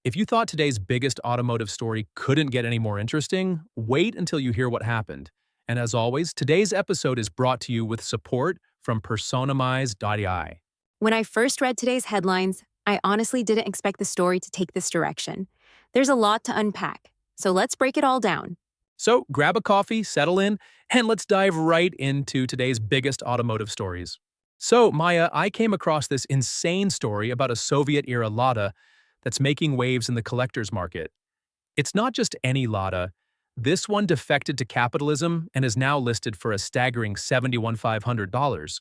If you thought today's biggest automotive story couldn't get any more interesting, wait until you hear what happened. And as always, today's episode is brought to you with support from Personamize.ai. When I first read today's headlines, I honestly didn't expect the story to take this direction. There's a lot to unpack, so let's break it all down. So grab a coffee, settle in, and let's dive right into today's biggest automotive stories. So, Maya, I came across this insane story about a Soviet-era Lada that's making waves in the collector's market. It's not just any Lada. This one defected to capitalism and is now listed for a staggering $71,500.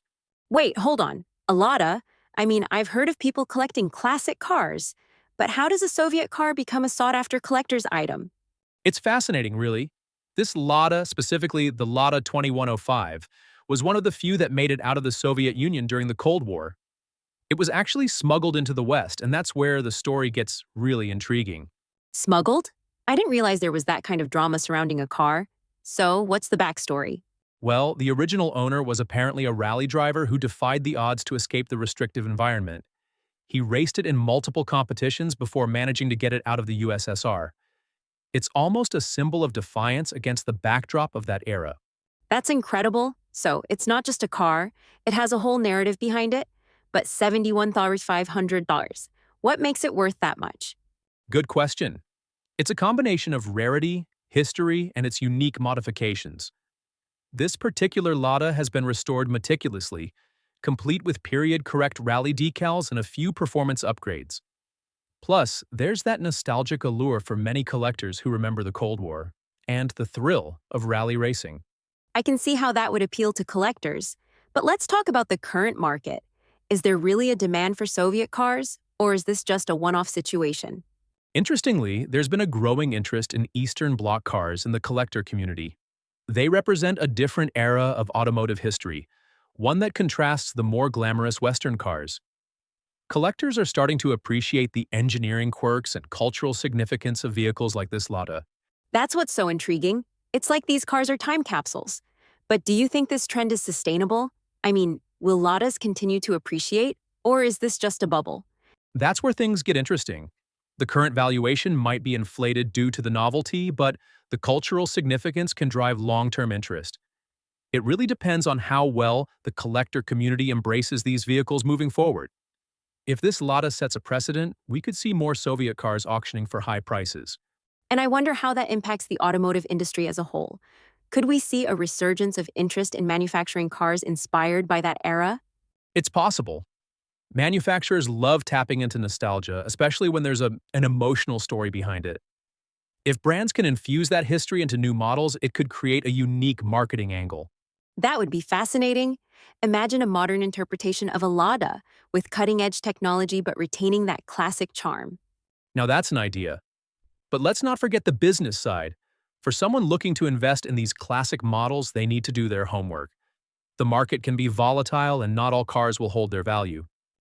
Wait, hold on. A Lada? I mean, I've heard of people collecting classic cars, but how does a Soviet car become a sought-after collector's item? It's fascinating, really. This Lada, specifically the Lada 2105, was one of the few that made it out of the Soviet Union during the Cold War. It was actually smuggled into the West, and that's where the story gets really intriguing. Smuggled? I didn't realize there was that kind of drama surrounding a car. So, what's the backstory? Well, the original owner was apparently a rally driver who defied the odds to escape the restrictive environment. He raced it in multiple competitions before managing to get it out of the USSR. It's almost a symbol of defiance against the backdrop of that era. That's incredible. So, it's not just a car, it has a whole narrative behind it, but $71,500. What makes it worth that much? Good question. It's a combination of rarity, history, and its unique modifications. This particular Lada has been restored meticulously, complete with period-correct rally decals and a few performance upgrades. Plus, there's that nostalgic allure for many collectors who remember the Cold War, and the thrill of rally racing. I can see how that would appeal to collectors. But let's talk about the current market. Is there really a demand for Soviet cars, or is this just a one-off situation? Interestingly, there's been a growing interest in Eastern Bloc cars in the collector community. They represent a different era of automotive history, one that contrasts the more glamorous Western cars. Collectors are starting to appreciate the engineering quirks and cultural significance of vehicles like this Lada. That's what's so intriguing. It's like these cars are time capsules. But do you think this trend is sustainable? I mean, will Ladas continue to appreciate, or is this just a bubble? That's where things get interesting. The current valuation might be inflated due to the novelty, but the cultural significance can drive long-term interest. It really depends on how well the collector community embraces these vehicles moving forward. If this Lada sets a precedent, we could see more Soviet cars auctioning for high prices. And I wonder how that impacts the automotive industry as a whole. Could we see a resurgence of interest in manufacturing cars inspired by that era? It's possible. Manufacturers love tapping into nostalgia, especially when there's an emotional story behind it. If brands can infuse that history into new models, it could create a unique marketing angle. That would be fascinating. Imagine a modern interpretation of a Lada with cutting-edge technology but retaining that classic charm. Now that's an idea. But let's not forget the business side. For someone looking to invest in these classic models, they need to do their homework. The market can be volatile and not all cars will hold their value.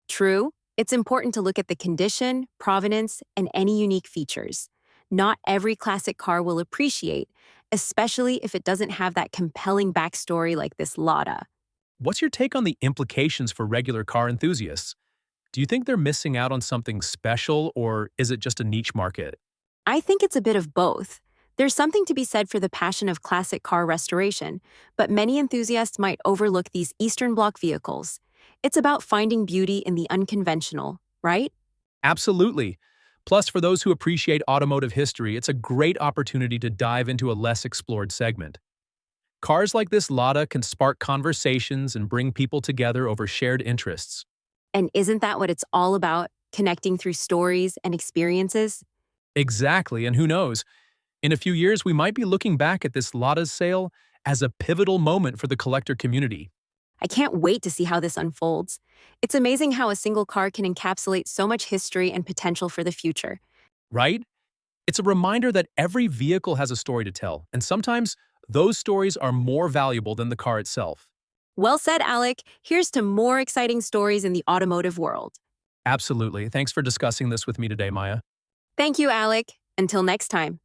True, it's important to look at the condition, provenance, and any unique features. Not every classic car will appreciate, especially if it doesn't have that compelling backstory like this Lada. What's your take on the implications for regular car enthusiasts? Do you think they're missing out on something special, or is it just a niche market? I think it's a bit of both. There's something to be said for the passion of classic car restoration, but many enthusiasts might overlook these Eastern Bloc vehicles. It's about finding beauty in the unconventional, right? Absolutely. Plus, for those who appreciate automotive history, it's a great opportunity to dive into a less explored segment. Cars like this Lada can spark conversations and bring people together over shared interests. And isn't that what it's all about, connecting through stories and experiences? Exactly, and who knows? In a few years, we might be looking back at this Lada's sale as a pivotal moment for the collector community. I can't wait to see how this unfolds. It's amazing how a single car can encapsulate so much history and potential for the future. Right? It's a reminder that every vehicle has a story to tell, and sometimes those stories are more valuable than the car itself. Well said, Alec. Here's to more exciting stories in the automotive world. Absolutely. Thanks for discussing this with me today, Maya. Thank you, Alec. Until next time.